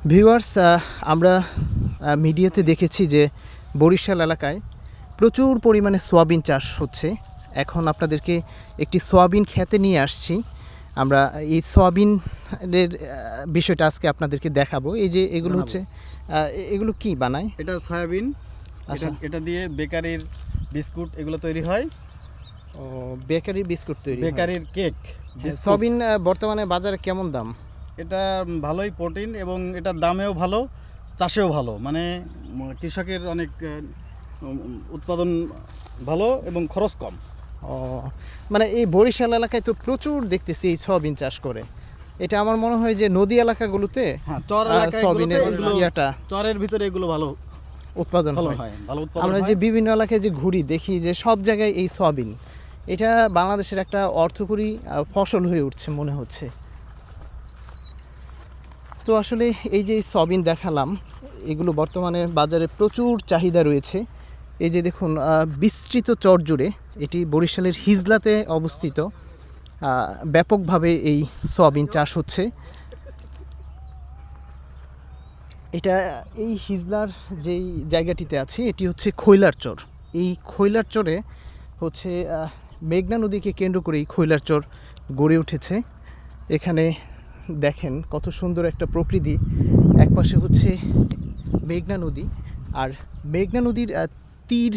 Viewers, আমরা মিডিয়াতে দেখেছি যে বরিশাল এলাকায় প্রচুর পরিমাণে সোয়াবিন চাষ হচ্ছে। এখন আপনাদেরকে একটি সোয়াবিন খেতে নিয়ে আসছি। আমরা এই সোয়াবিনের বিষয়টা আজকে আপনাদেরকে দেখাবো। এই যে এগুলো হচ্ছে এগুলো কি বানায়? এটা সয়াবিন। আচ্ছা, এটা দিয়ে বেকারির বিস্কুট এগুলো তৈরি হয়। ও, বেকারির বিস্কুট তৈরি হয়। বেকারির কেক। সোয়াবিন বর্তমানে বাজারে কেমন দাম? এটা ভালোই প্রোটিন এবং এটার দামেও ভালো, চাষেও ভালো। মানে কৃষকের অনেক উৎপাদন ভালো এবং খরচ কম। ও, মানে এই বরিশাল এলাকায় তো প্রচুর দেখতেছি এই সয়াবিন চাষ করে। এটা আমার মনে হয় যে নদী এলাকাগুলোতে হ্যাঁ, চর এলাকায় সয়াবিনের ইয়াটা চরের ভিতরে এগুলো ভালো উৎপাদন ভালো হয়। হয়, ভালো উৎপাদন আমরা হয়। যে বিভিন্ন এলাকায় যে ঘুরি দেখি যে সব জায়গায় এই সয়াবিন, এটা বাংলাদেশের একটা অর্থকরী ফসল হয়ে উঠছে মনে হচ্ছে। তো আসলে এই যে সয়াবিন দেখালাম, এগুলো বর্তমানে বাজারে প্রচুর চাহিদা রয়েছে। এই যে দেখুন, বিস্তৃত চর জুড়ে, এটি বরিশালের হিজলাতে অবস্থিত, ব্যাপকভাবে এই সয়াবিন চাষ হচ্ছে। এটা এই হিজলার যেই জায়গাটিতে আছে এটি হচ্ছে খৈলার চর। এই খৈলার চরে হচ্ছে মেঘনা নদীকে কেন্দ্র করে এই খৈলার চর গড়ে উঠেছে। এখানে দেখেন কত সুন্দর একটা প্রকৃতি। একপাশে হচ্ছে মেঘনা নদী, আর মেঘনা নদীর তীর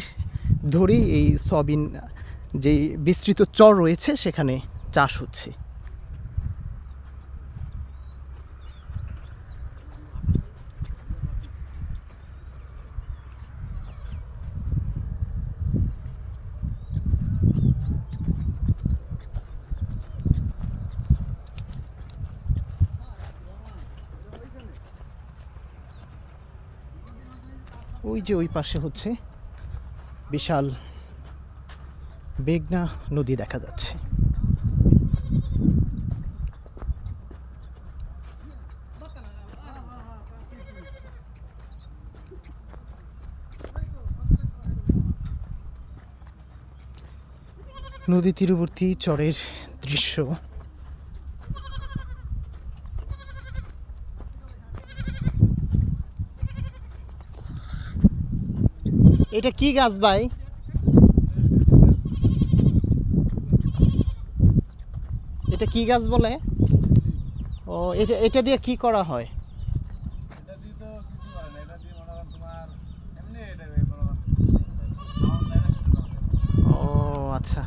ধরেই এই সয়াবিন যেই বিস্তৃত চর রয়েছে সেখানে চাষ হচ্ছে। ওই যে ওই পাশে হচ্ছে বিশাল মেঘনা নদী দেখা যাচ্ছে। নদী তীরবর্তী চরের দৃশ্য। এটা কি গাছ ভাই? এটা কি গাছ বলে? ও, এটা দিয়ে কি করা হয়? ও আচ্ছা।